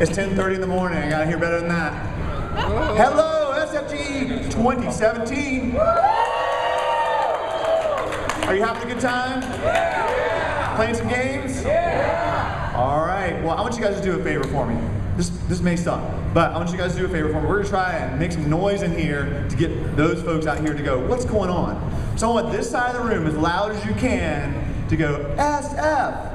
It's 10:30 in the morning. I gotta hear better than that. Hello, SFG 2017. Are you having a good time? Yeah. Playing some games? Yeah. All right. Well, I want you guys to do a favor for me. This may suck, but I want you guys to do a favor for me. We're gonna try and make some noise in here to get those folks out here to go, what's going on? So I want this side of the room, as loud as you can, to go SF.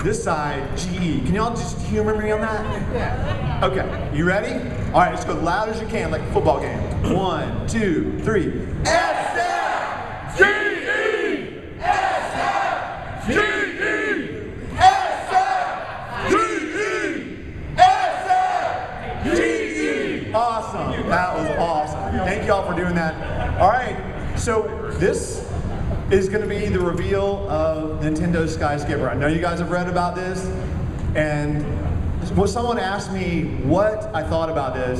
This side, GE. Can y'all just humor me on that? Yeah. Okay, you ready? All right, let's go loud as you can, like a football game. 1, 2, 3. SF! GE! SF! GE! SF! GE! SF! GE! Awesome, that was awesome. Thank y'all for doing that. All right, so this is going to be the reveal of Nintendo Skyscraper. I know you guys have read about this, and someone asked me what I thought about this.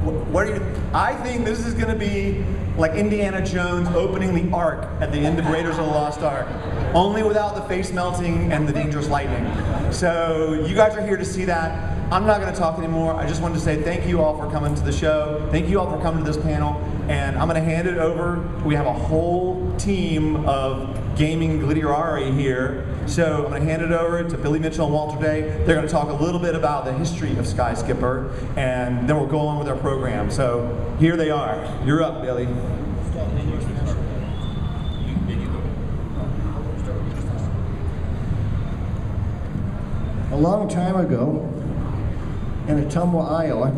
What do you? I think this is going to be like Indiana Jones opening the Ark at the end of Raiders of the Lost Ark, only without the face melting and the dangerous lightning. So you guys are here to see that. I'm not going to talk anymore. I just wanted to say thank you all for coming to the show. Thank you all for coming to this panel. And I'm going to hand it over. We have a whole team of gaming glitterati here. So I'm going to hand it over to Billy Mitchell and Walter Day. They're going to talk a little bit about the history of Skyscraper, and then we'll go on with our program. So here they are. You're up, Billy. A long time ago, in Ottumwa, Iowa,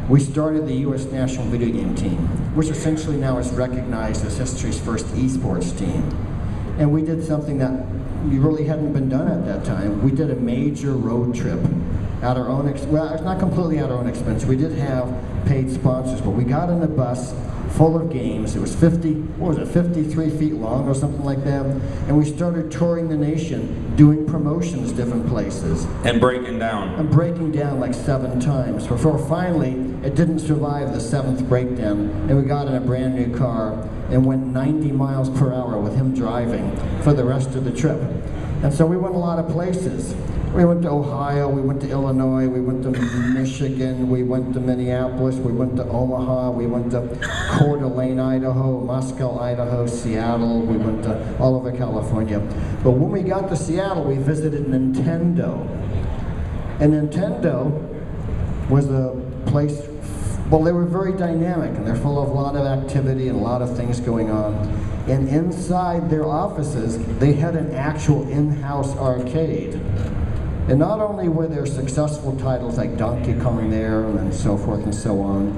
we started the U.S. National Video Game Team, which essentially now is recognized as history's first esports team. And we did something that really hadn't been done at that time. We did a major road trip at our own well, it's not completely at our own expense. We did have paid sponsors, but we got in a bus full of games. It was 53 feet long or something like that. And we started touring the nation, doing promotions different places. And breaking down. And breaking down like 7 times. Before finally, it didn't survive the 7th breakdown, and we got in a brand new car and went 90 miles per hour with him driving for the rest of the trip. And so we went a lot of places. We went to Ohio, we went to Illinois, we went to Michigan, we went to Minneapolis, we went to Omaha, we went to Coeur d'Alene, Idaho, Moscow, Idaho, Seattle, we went to all over California. But when we got to Seattle, we visited Nintendo. And Nintendo was a place, well, they were very dynamic, and they're full of a lot of activity and a lot of things going on. And inside their offices, they had an actual in-house arcade. And not only were there successful titles like Donkey Kong there and so forth and so on,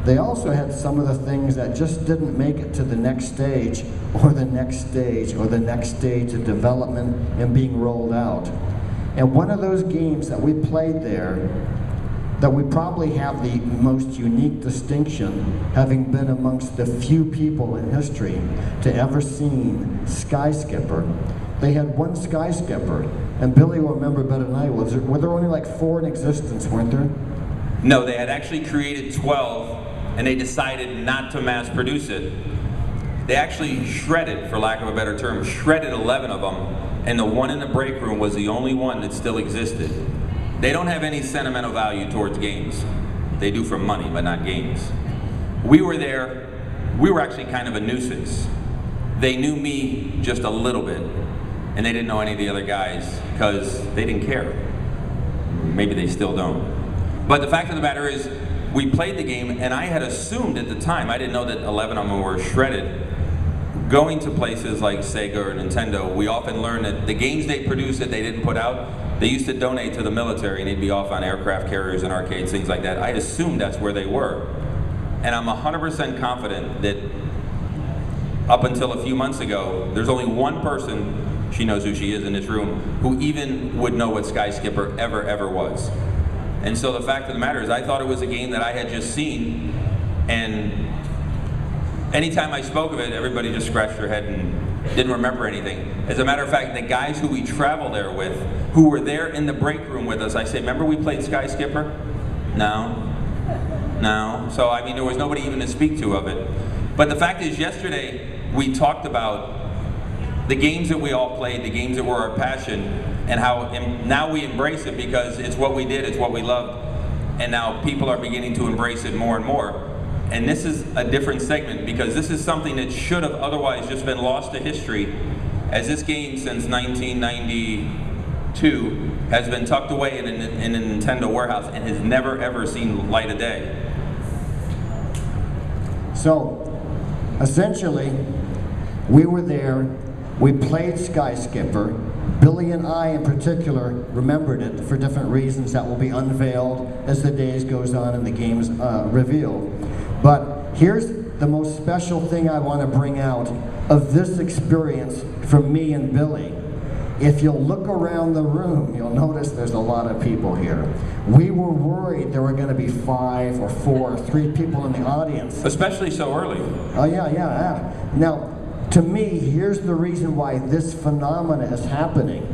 they also had some of the things that just didn't make it to the next stage or the next stage or the next stage of development and being rolled out. And one of those games that we played there, that we probably have the most unique distinction, having been amongst the few people in history to ever seen Skyscraper. They had one Skyscraper, and Billy will remember better than I will. Were there only like 4 in existence, weren't there? No, they had actually created 12, and they decided not to mass produce it. They actually shredded, for lack of a better term, shredded 11 of them, and the one in the break room was the only one that still existed. They don't have any sentimental value towards games. They do for money, but not games. We were there, we were actually kind of a nuisance. They knew me just a little bit, and they didn't know any of the other guys because they didn't care. Maybe they still don't. But the fact of the matter is, we played the game, and I had assumed at the time, I didn't know that 11 of them were shredded. Going to places like Sega or Nintendo, we often learn that the games they produced that they didn't put out, they used to donate to the military, and they'd be off on aircraft carriers and arcades, things like that. I assumed that's where they were. And I'm 100% confident that up until a few months ago, there's only one person, she knows who she is in this room, who even would know what Skyscraper ever was. And so the fact of the matter is, I thought it was a game that I had just seen, and anytime I spoke of it, everybody just scratched their head and didn't remember anything. As a matter of fact, the guys who we traveled there with, who were there in the break room with us, I said, remember we played Skyscraper? No. So, I mean, there was nobody even to speak to of it. But the fact is, yesterday, we talked about the games that we all played, the games that were our passion, and how now we embrace it because it's what we did, it's what we loved, and now people are beginning to embrace it more and more. And this is a different segment because this is something that should have otherwise just been lost to history, as this game since 1992 has been tucked away in a Nintendo warehouse and has never ever seen light of day. So, essentially, we were there, we played Sky Skipper. Billy and I in particular remembered it for different reasons that will be unveiled as the days goes on and the game's revealed. But here's the most special thing I want to bring out of this experience from me and Billy. If you'll look around the room, you'll notice there's a lot of people here. We were worried there were going to be 5 or 4 or 3 people in the audience. Especially so early. Oh yeah. Now, to me, here's the reason why this phenomena is happening.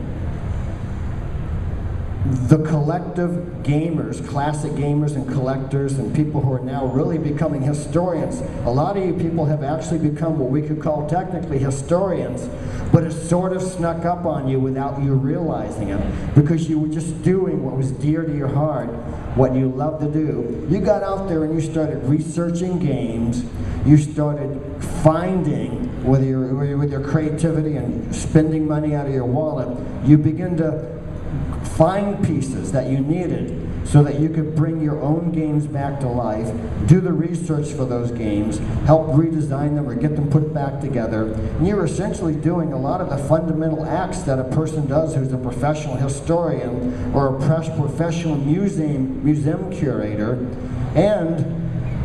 The collective gamers, classic gamers and collectors and people who are now really becoming historians. A lot of you people have actually become what we could call technically historians, but it sort of snuck up on you without you realizing it because you were just doing what was dear to your heart, what you love to do. You got out there and you started researching games, you started finding, with your creativity and spending money out of your wallet, you begin to find pieces that you needed so that you could bring your own games back to life, do the research for those games, help redesign them or get them put back together. And you're essentially doing a lot of the fundamental acts that a person does who's a professional historian or a professional museum curator. And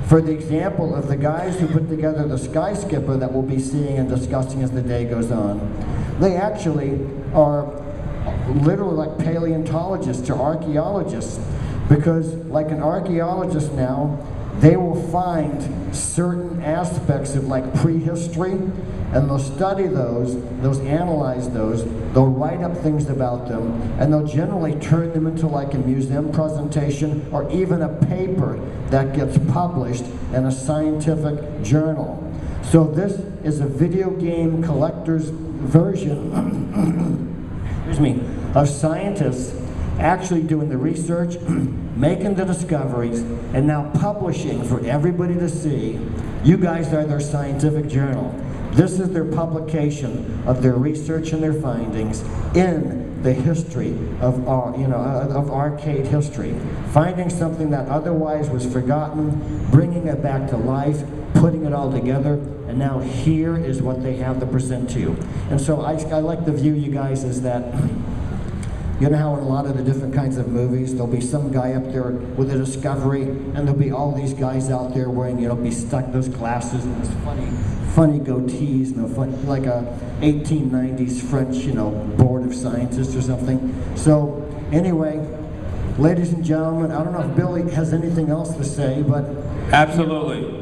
for the example of the guys who put together the Sky Skipper that we'll be seeing and discussing as the day goes on, they actually are literally like paleontologists or archaeologists, because like an archaeologist now, they will find certain aspects of like prehistory and they'll study those, analyze those, they'll write up things about them, and they'll generally turn them into like a museum presentation or even a paper that gets published in a scientific journal. So this is a video game collector's version excuse me, of scientists actually doing the research, making the discoveries, and now publishing for everybody to see. You guys are their scientific journal. This is their publication of their research and their findings in the history of of arcade history. Finding something that otherwise was forgotten, bringing it back to life, putting it all together, and now here is what they have to present to you. And so I like to view you guys as that, you know how in a lot of the different kinds of movies, there'll be some guy up there with a discovery, and there'll be all these guys out there wearing, be stuck those glasses and those funny goatees, like a 1890s French, board of scientists or something. So anyway, ladies and gentlemen, I don't know if Billy has anything else to say, but... Absolutely.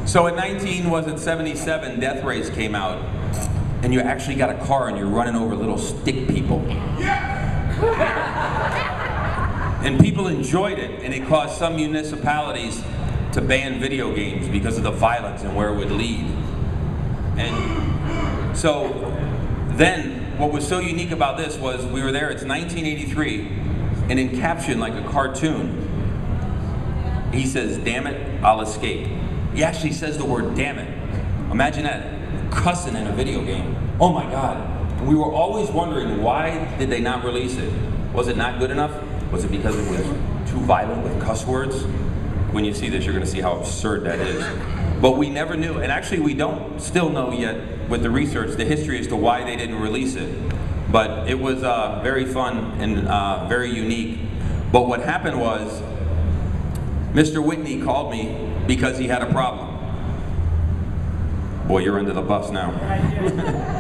So in 1977, Death Race came out, and you actually got a car and you're running over little stick people. And people enjoyed it, and it caused some municipalities to ban video games because of the violence and where it would lead. And so then, what was so unique about this was we were there, it's 1983, and in caption, like a cartoon, he says, "Damn it, I'll escape." He actually says the word "damn it." Imagine that, cussing in a video game. Oh my God. And we were always wondering, why did they not release it? Was it not good enough? Was it because it was too violent with cuss words? When you see this, you're gonna see how absurd that is. But we never knew, and actually we don't still know yet with the research, the history as to why they didn't release it. But it was very fun and very unique. But what happened was, Mr. Whitney called me because he had a problem. Boy, you're under the bus now.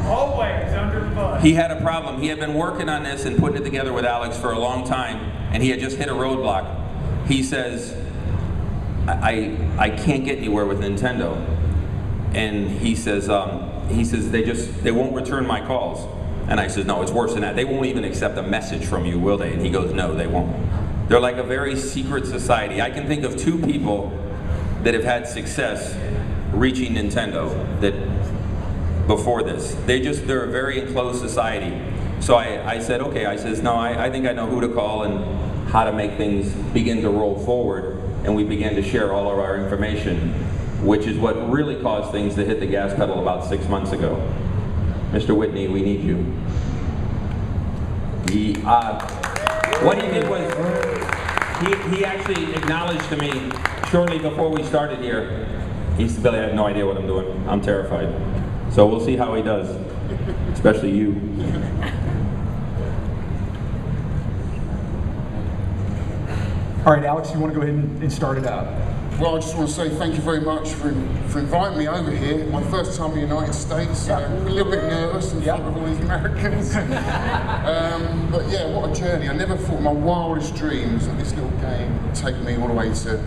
Always under the bus. He had a problem. He had been working on this and putting it together with Alex for a long time, and he had just hit a roadblock. He says, I can't get anywhere with Nintendo. And he says they won't return my calls. And I said, no, it's worse than that. They won't even accept a message from you, will they? And he goes, no, they won't. They're like a very secret society. I can think of 2 people that have had success reaching Nintendo that before this. They're a very enclosed society. So I said, okay, I says, no, I think I know who to call and how to make things begin to roll forward, and we began to share all of our information, which is what really caused things to hit the gas pedal about 6 months ago. Mr. Whitney, we need you. What he did was, he actually acknowledged to me shortly before we started here, he said, Billy, I have no idea what I'm doing. I'm terrified. So we'll see how he does, especially you. All right, Alex, you want to go ahead and start it out? Well, I just want to say thank you very much for inviting me over here. My first time in the United States, so a little bit nervous in front of all these Americans. But yeah, what a journey. I never thought in my wildest dreams that this little game would take me all the way to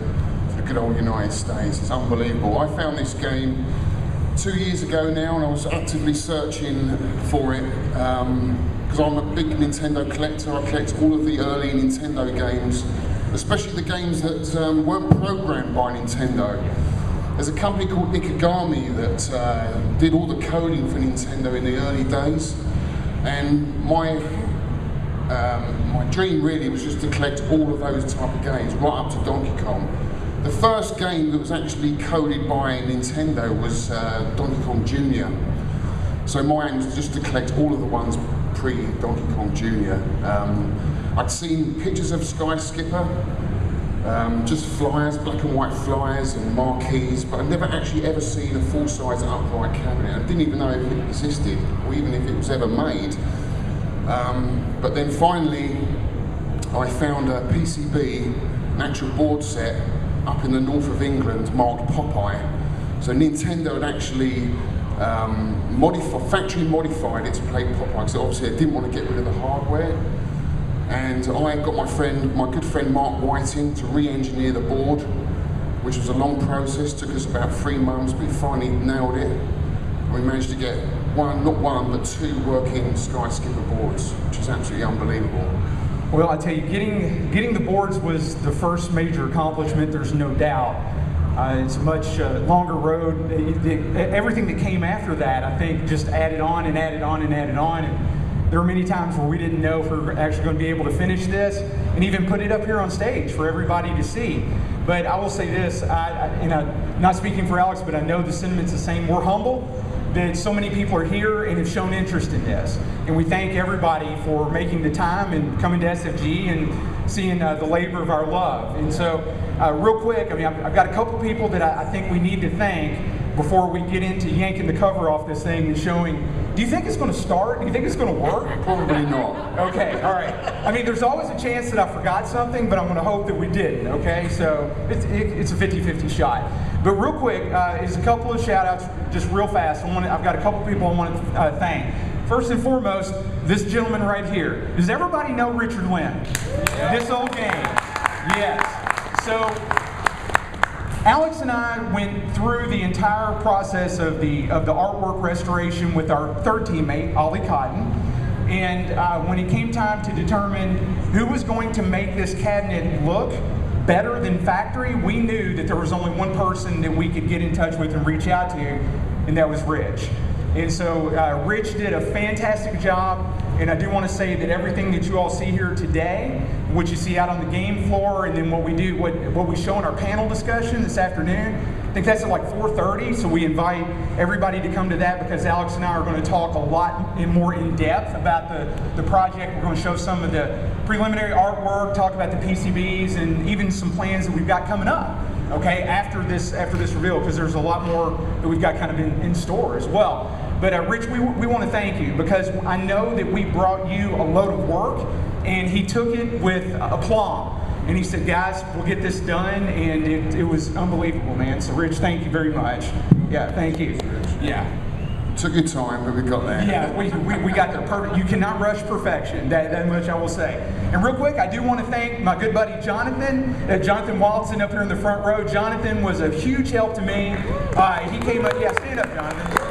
the good old United States. It's unbelievable. I found this game 2 years ago now, and I was actively searching for it because I'm a big Nintendo collector. I collect all of the early Nintendo games, especially the games that weren't programmed by Nintendo. There's a company called Ikegami that did all the coding for Nintendo in the early days, and my dream really was just to collect all of those type of games, right up to Donkey Kong. The first game that was actually coded by Nintendo was Donkey Kong Jr. So my aim was just to collect all of the ones pre-Donkey Kong Jr. I'd seen pictures of Sky Skipper, just flyers, black and white flyers and marquees, but I'd never actually ever seen a full-size upright cabinet. I didn't even know if it existed, or even if it was ever made. But then finally, I found a PCB, an actual board set, up in the north of England, marked Popeye. So Nintendo had actually factory modified it to play Popeye, because obviously they didn't want to get rid of the hardware. And I got my good friend Mark Whiting to re-engineer the board, which was a long process, took us about 3 months, but we finally nailed it. We managed to get not one, but 2 working Sky Skipper boards, which is absolutely unbelievable. Well, I tell you, getting the boards was the first major accomplishment, there's no doubt. It's a much longer road. Everything that came after that, I think, just added on and added on and added on. And there were many times where we didn't know if we were actually going to be able to finish this and even put it up here on stage for everybody to see. But I will say this, not speaking for Alex, but I know the sentiment's the same. We're humble that so many people are here and have shown interest in this. And we thank everybody for making the time and coming to SFG and seeing the labor of our love. And so, real quick, I've got a couple people that I think we need to thank before we get into yanking the cover off this thing and showing. Do you think it's going to start? Do you think it's going to work? Probably not. Okay, all right. There's always a chance that I forgot something, but I'm going to hope that we didn't, okay? So it's a 50-50 shot. But real quick, is a couple of shout outs, just real fast. I've got a couple people I want to thank. First and foremost, this gentleman right here. Does everybody know Richard Lim? Yeah. This old game. Yes. So Alex and I went through the entire process of the artwork restoration with our third teammate, Ollie Cotton. And when it came time to determine who was going to make this cabinet look better than factory, we knew that there was only one person that we could get in touch with and reach out to, and that was Rich. And so Rich did a fantastic job, and I do want to say that everything that you all see here today, what you see out on the game floor, and then what we show in our panel discussion this afternoon, I think that's at like 4:30, so we invite everybody to come to that because Alex and I are going to talk a lot more in depth about the project. We're going to show some of the preliminary artwork, talk about the PCBs, and even some plans that we've got coming up, okay, after this reveal, because there's a lot more that we've got kind of in store as well. But Rich, we want to thank you because I know that we brought you a load of work, and he took it with aplomb. And he said, guys, we'll get this done, and it was unbelievable, man. So Rich, thank you very much. Yeah, thank you. Yeah. Took your time, but we got there. Yeah, we got there perfect. You cannot rush perfection, that much I will say. And real quick, I do want to thank my good buddy Jonathan. Jonathan Waldson up here in the front row. Jonathan was a huge help to me. He came up, yeah, stand up, Jonathan.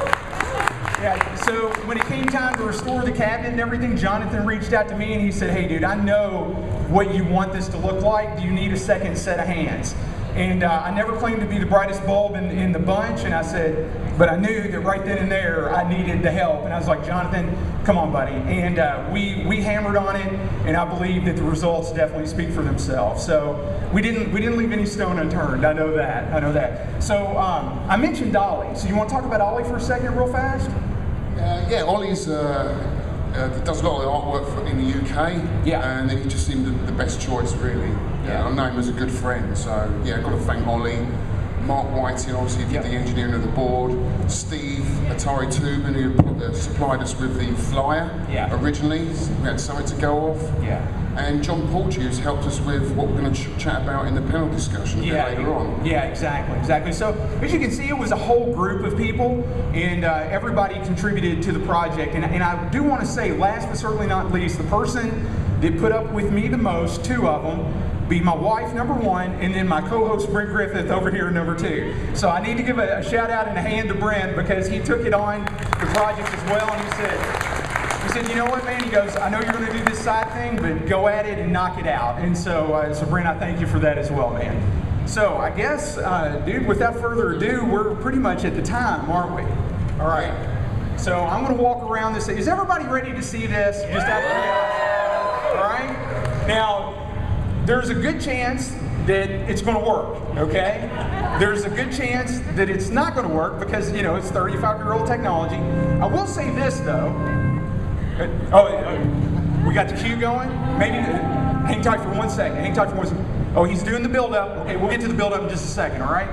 Yeah, so when it came time to restore the cabinet and everything, Jonathan reached out to me and he said, hey dude, I know what you want this to look like. Do you need a second set of hands? And I never claimed to be the brightest bulb in the bunch, and I said, but I knew that right then and there I needed the help. And I was like, Jonathan, come on, buddy. And we hammered on it, and I believe that the results definitely speak for themselves. So we didn't leave any stone unturned. I know that. So I mentioned Ollie. So you want to talk about Ollie for a second, real fast? Yeah, Ollie's does a lot of artwork in the UK, and he just seemed the best choice, really. I know him as a good friend, so yeah, I've got to thank Ollie. Mark Whiting, obviously, did the engineering of the board. Steve, Atari Tubin, who supplied us with the flyer originally. We had something to go off. And John Porter, who's helped us with what we're going to chat about in the panel discussion a bit later on. Yeah, exactly. So, as you can see, it was a whole group of people, and everybody contributed to the project. And I do want to say, last but certainly not least, the person that put up with me the most, two of them, be my wife, number one, and then my co-host Brent Griffith over here, number two. So I need to give a shout out and a hand to Brent, because he took it on the project as well, and he said, you know what, man? He goes, I know you're going to do this side thing, but go at it and knock it out. And so, Brent, I thank you for that as well, man. So I guess, dude, without further ado, we're pretty much at the time, aren't we? All right. So I'm going to walk around this. Is everybody ready to see this? Just out of curiosity. All right. Now, there's a good chance that it's going to work, okay? There's a good chance that it's not going to work because, you know, it's 35-year-old technology. I will say this, though. We got the cue going? Maybe, hang tight for 1 second. Oh, he's doing the build-up. Okay, we'll get to the build-up in just a second, all right?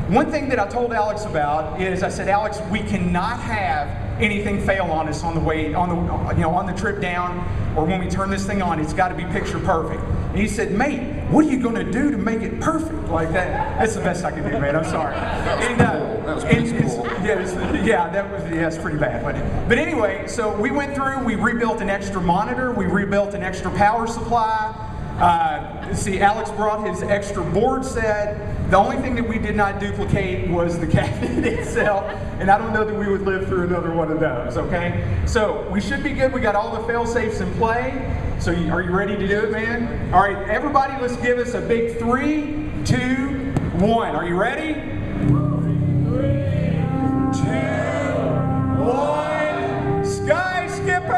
One thing that I told Alex about is, I said, Alex, we cannot have anything fail on us on the way, on the trip down, or when we turn this thing on. It's got to be picture perfect. And he said, mate, what are you going to do to make it perfect like that? That's the best I can do, man. I'm sorry. That's pretty bad. But anyway, so we went through. We rebuilt an extra monitor. We rebuilt an extra power supply. Alex brought his extra board set. The only thing that we did not duplicate was the cabinet itself, and I don't know that we would live through another one of those, okay? So we should be good. We got all the fail-safes in play. So are you ready to do it, man? All right, everybody, let's give us a big 3, 2, 1. Are you ready? 3, 2, 1. Sky Skipper!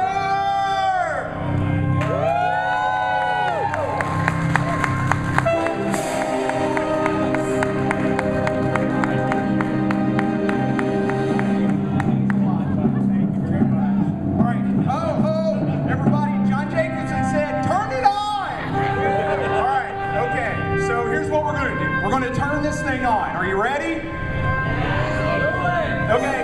Thing on. Are you ready? Okay.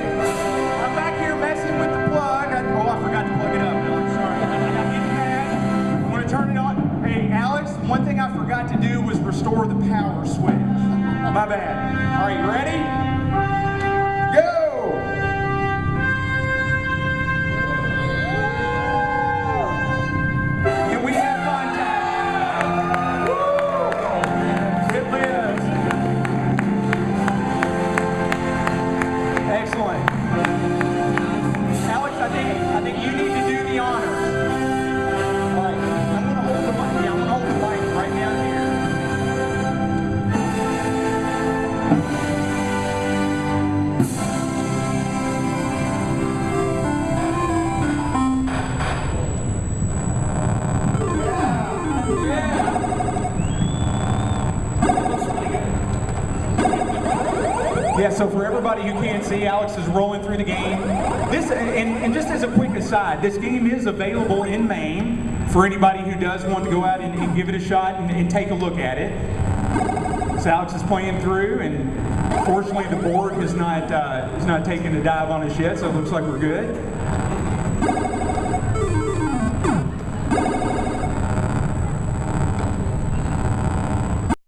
I'm back here messing with the plug. I forgot to plug it up. No, I'm sorry. I'm getting mad. I'm going to turn it on. Hey, Alex, one thing I forgot to do was restore the power switch. My bad. All right, you ready? Go! And we have contact. Woo! It lives. Excellent. Alex, I think you need to do the honors. All right, I'm going to hold the mic. I'm going to hold the mic right down here. Yeah, so for everybody who can't see, Alex is rolling through the game. This, and just as a quick aside, this game is available in Maine for anybody who does want to go out and give it a shot and take a look at it. So Alex is playing through, and fortunately the board has not taken a dive on us yet, so it looks like we're good.